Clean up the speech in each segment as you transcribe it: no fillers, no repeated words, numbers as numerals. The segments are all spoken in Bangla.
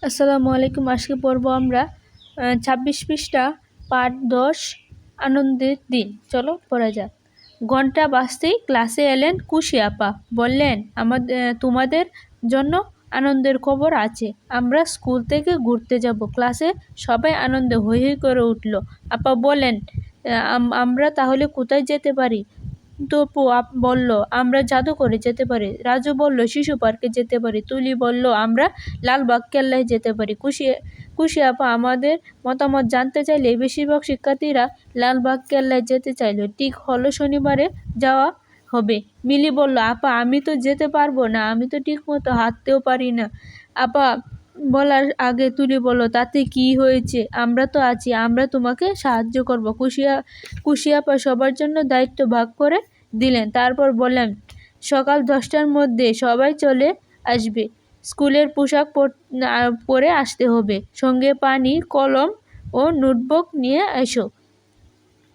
আসসালামু আলাইকুম। আজকে পড়ব আমরা ২৬ পৃষ্ঠা পাঠ ১০ আনন্দের দিন। চলো পড়া যাক। ঘন্টা বাজতেই ক্লাসে এলেন খুশি আপা। বললেন, তোমাদের জন্য আনন্দের খবর আছে। আমরা স্কুল থেকে ঘুরতে যাব। ক্লাসে সবাই আনন্দে হৈ হৈ করে উঠল। আপা বললেন, আমরা তাহলে কোথায় যেতে পারি? তপু বলল, আমরা জাদুঘরে যেতে পারি। রাজু বলল, শিশু পার্কে যেতে পারি। তুলি বলল, আমরা লালবাগ কেল্লায় যেতে পারি। খুশি আপা আমাদের মতামত জানতে চাইলে বেশিরভাগ শিক্ষার্থীরা লালবাগ কেল্লায় যেতে চাইল। ঠিক হলো, শনিবারে যাওয়া হবে। মিলি বলল, আপা আমি তো যেতে পারবো না, আমি তো ঠিক মতো হাঁটতেও পারি না। আপা বলার আগে তুলি বলল, তাতে কি হয়েছে, আমরা তো আছি, আমরা তোমাকে সাহায্য করব। খুশি আপা সবার জন্য দায়িত্ব ভাগ করে দিলেন। তারপর বললেন, সকাল 10টার মধ্যে সবাই চলে আসবে। স্কুলের পোশাক পরে আসতে হবে। সঙ্গে পানি, কলম ও নোটবুক নিয়ে এসো।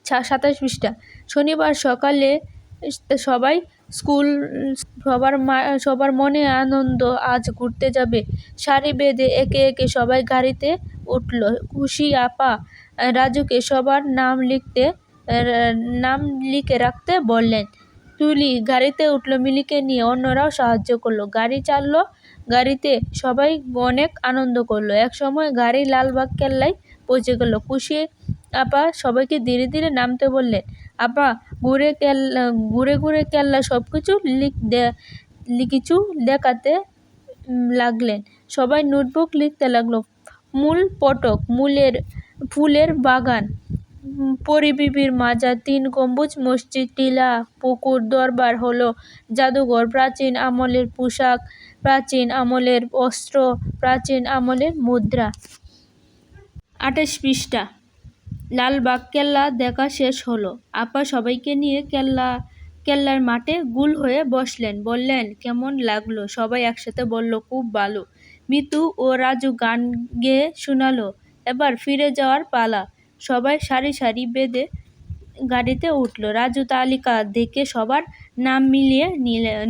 ২৭ পৃষ্ঠা। শনিবার সকালে সবাই স্কুল সবার মনে আনন্দ, আজ ঘুরতে যাবে। সারি বেঁধে একে একে সবাই গাড়িতে উঠল। খুশি আপা রাজুকে সবার নাম লিখে রাখতে বললেন। তুলি গাড়িতে উঠল মিলিকে নিয়ে, অন্যরাও সাহায্য করলো। গাড়ি চাললো। গাড়িতে সবাই অনেক আনন্দ করলো। একসময় গাড়ি লালবাগ কেল্লায় পৌঁছে গেল। খুশি আপা সবাইকে ধীরে ধীরে নামতে বললেন। আপা ঘুরে ঘুরে কেল্লা সবকিছু কিছু দেখাতে লাগলেন। সবাই নোটবুক লিখতে লাগলো। মূল ফটক, ফুলের বাগান, পরিবিবির মাজার, ৩ গম্বুজ মসজিদ, টিলা, পুকুর, দরবার হলো, জাদুঘর, প্রাচীন আমলের পোশাক, প্রাচীন আমলের অস্ত্র, প্রাচীন আমলের মুদ্রা। ২৮ পৃষ্ঠা। লালবাগ কেল্লা দেখা শেষ হলো। আপা সবাইকে নিয়ে কেল্লার মাঠে গোল হয়ে বসলেন। বললেন, কেমন লাগলো? সবাই একসাথে বলল, খুব ভালো। মিতু ও রাজু গান গেয়ে শোনালো। এবার ফিরে যাওয়ার পালা। সবাই সারি সারি বেঁধে গাড়িতে উঠল। রাজু তালিকা দেখে সবার নাম মিলিয়ে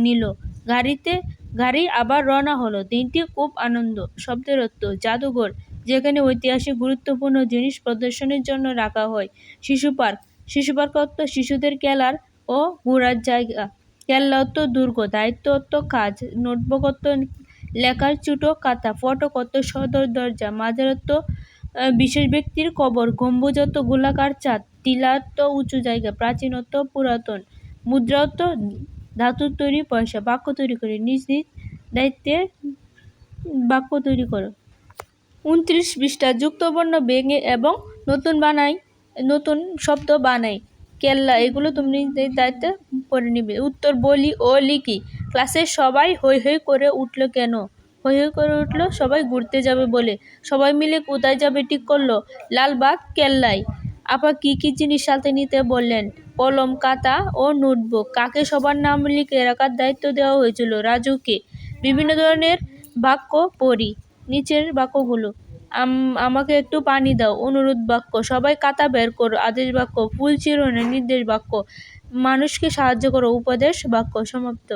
নিল। গাড়ি আবার রওনা হলো। দিনটি খুব আনন্দ। শব্দের অর্থ, জাদুঘর, যেখানে ঐতিহাসিক গুরুত্বপূর্ণ জিনিস প্রদর্শনীর জন্য রাখা হয়। শিশু পার্ক অর্থ শিশুদের খেলার ও ঘোরার জায়গা। কেল্লা অর্থ দুর্গ। দায়িত্ব অর্থ কাজ। নোটবুক অর্থ লেখার ছোটো খাতা। ফটক অর্থ সদর দরজা। মাজার অর্থ বিশেষ ব্যক্তির কবর। গম্বুজ অর্থ গোলাকার চাঁদ। টিলা অর্থ উঁচু জায়গা। প্রাচীন অর্থ পুরাতন। মুদ্রা অর্থ ধাতুর তৈরি পয়সা। বাক্য তৈরি করে, নিজ নিজ দায়িত্বে বাক্য তৈরি করো। ২৯ পৃষ্ঠা। যুক্তবর্ণ ভেঙে এবং নতুন শব্দ বানাই। কেল্লা, এগুলো তুমি নিজের দায়িত্বে পড়ে নিবে। উত্তর বলি ও লিখি। ক্লাসে সবাই হৈ হৈ করে উঠল কেন? হৈ হৈ করে উঠল সবাই ঘুরতে যাবে বলে। সবাই মিলে কোথায় যাবে ঠিক করলো? লালবাগ কেল্লায়। আপা কি কি জিনিস সাথে নিতে বললেন? কলম, খাতা ও নোটবুক। কাকে সবার নাম লিখে রাখার দায়িত্ব দেওয়া হয়েছিল? রাজুকে। বিভিন্ন ধরনের বাক্য পড়ি। নিচের বাক্যগুলো, আমাকে একটু পানি দাও, অনুরোধ বাক্য। সবাই খাতা বের করো, আদেশ বাক্য। ফুল চিরুনি, নির্দেশ বাক্য। মানুষকে সাহায্য করো, উপদেশ বাক্য। সমাপ্ত।